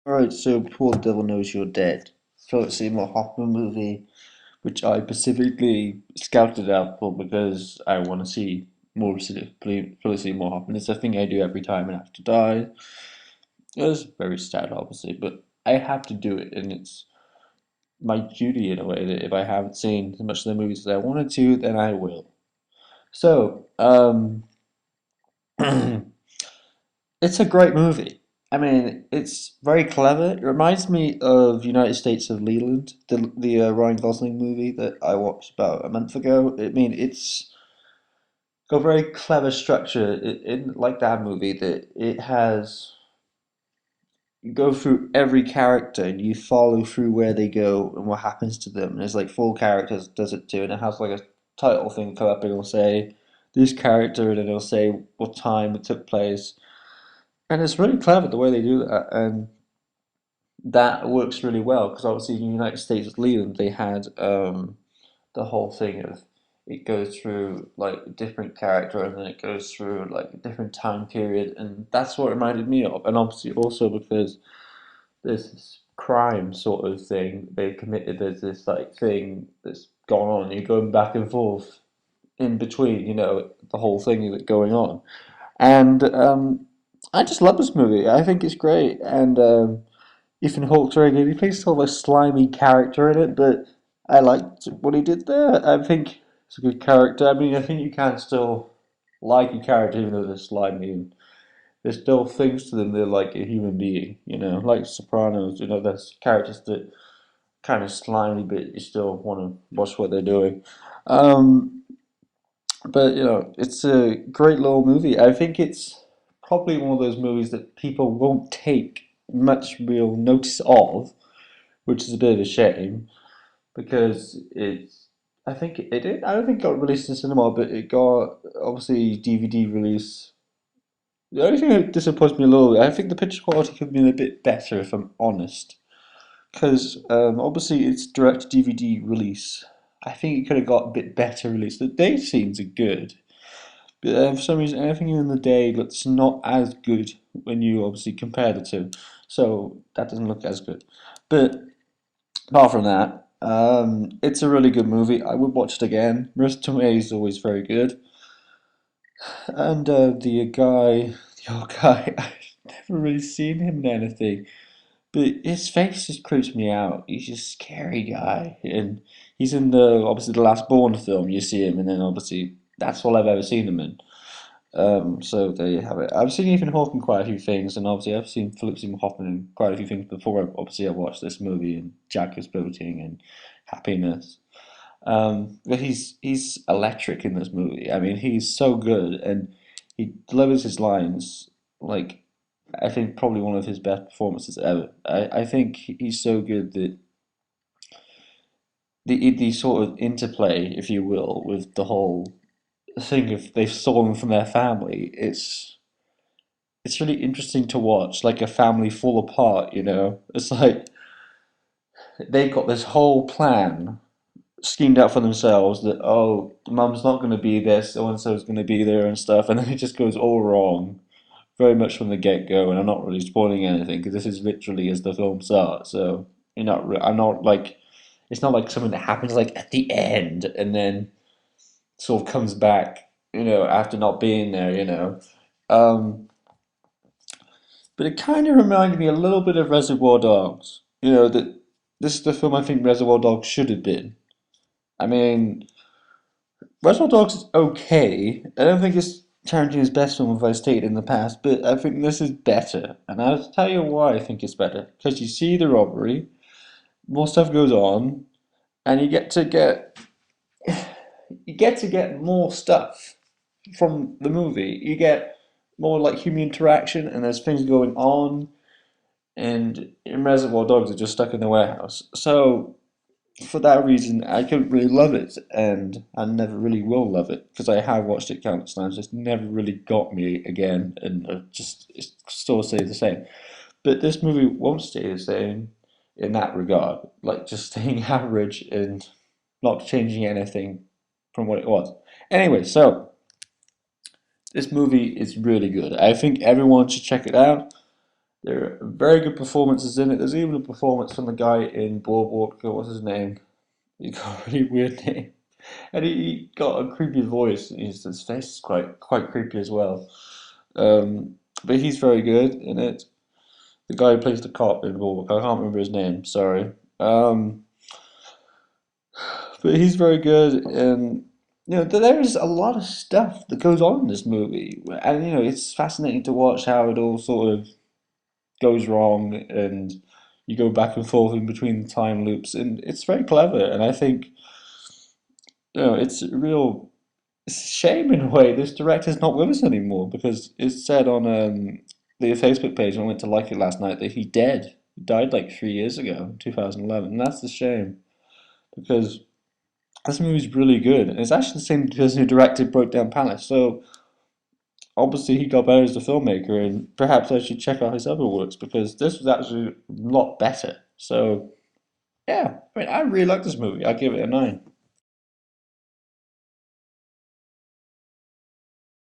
Alright, so Poor the Devil Knows You're Dead. Philip Seymour Hoffman movie, which I specifically scouted out for because I want to see more Philip Seymour Hoffman. It's a thing I do every time I have to die. It's very sad, obviously, but I have to do it, and it's my duty in a way that if I haven't seen as much of the movies as I wanted to, then I will. So, it's a great movie. I mean, it's very clever. It reminds me of United States of Leland, the Ryan Gosling movie that I watched about a month ago. I mean, it's got a very clever structure like that movie that it has. You go through every character and you follow through where they go and what happens to them. And there's like four characters does it too, and it has like a title thing come up and it'll say this character, and then it'll say what time it took place. And it's really clever the way they do that, and that works really well because obviously in the United States with Leland they had the whole thing of it goes through like a different character and then it goes through like a different time period, and that's what it reminded me of. And obviously also because there's this crime sort of thing they committed, there's this like thing that's gone on, you're going back and forth in between, the whole thing that's going on. And I just love this movie. I think it's great, and Ethan Hawke's very good. He plays sort of a slimy character in it, but I liked what he did there. I think it's a good character. I mean, I think you can still like a character even though they're slimy, and there's still things to them that are like a human being, like Sopranos. There's characters that kind of slimy, but you still want to watch what they're doing. Um, but it's a great little movie. I think it's probably one of those movies that people won't take much real notice of, which is a bit of a shame because it's. I think it did. I don't think it got released in cinema, but it got obviously DVD release. The only thing that disappoints me a little bit, I think the picture quality could have been a bit better if I'm honest, because obviously it's direct DVD release. I think it could have got a bit better release. The day scenes are good, but for some reason, everything in the day looks not as good when you obviously compare the two. So that doesn't look as good. But apart from that, it's a really good movie. I would watch it again. Marissa Tomei is always very good, and the old guy, I've never really seen him in anything, but his face just creeps me out. He's a scary guy, and he's in the obviously the last Bourne film. You see him, and then obviously that's all I've ever seen him in. So there you have it. I've seen Ethan Hawke in quite a few things, and obviously I've seen Philip Seymour Hoffman in quite a few things before. Obviously, I watched this movie and Jack is Boating and Happiness. But he's electric in this movie. I mean, he's so good, and he delivers his lines like I think probably one of his best performances ever. I think he's so good that the sort of interplay, if you will, with the whole thing if they've stolen from their family, it's really interesting to watch, like a family fall apart, It's like they've got this whole plan schemed out for themselves that, oh, mum's not going to be there, so and so's going to be there and stuff, and then it just goes all wrong very much from the get go. And I'm not really spoiling anything because this is literally as the film starts, so I'm not like, it's not like something that happens like at the end and then sort of comes back, after not being there, Um, but it kind of reminded me a little bit of Reservoir Dogs. That this is the film I think Reservoir Dogs should have been. I mean, Reservoir Dogs is okay. I don't think it's Tarantino's best film, as I stated in the past, but I think this is better. And I'll tell you why I think it's better. Because you see the robbery, more stuff goes on, and you get to get more stuff from the movie. You get more like human interaction, and there's things going on. And in Reservoir Dogs are just stuck in the warehouse. So for that reason, I couldn't really love it, and I never really will love it because I have watched it countless times. It's never really got me again, and it still stays the same. But this movie won't stay the same in that regard, like just staying average and not changing anything from what it was. Anyway, so this movie is really good. I think everyone should check it out. There are very good performances in it. There's even a performance from the guy in Boardwalk. What's his name? He got a really weird name, and he got a creepy voice. His face is quite creepy as well. Um, but he's very good in it. The guy who plays the cop in Boardwalk. I can't remember his name. Sorry. Um, but he's very good, and there is a lot of stuff that goes on in this movie, and it's fascinating to watch how it all sort of goes wrong, and you go back and forth in between time loops, and it's very clever. And I think it's a real it's a shame in a way this director's not with us anymore because it said on the Facebook page when I went to like it last night that he died like 3 years ago, 2011, and that's a shame because this movie's really good, and it's actually the same person who directed Broke Down Palace. So obviously he got better as a filmmaker, and perhaps I should check out his other works because this was actually a lot better. So yeah, I mean, I really like this movie. I give it a 9.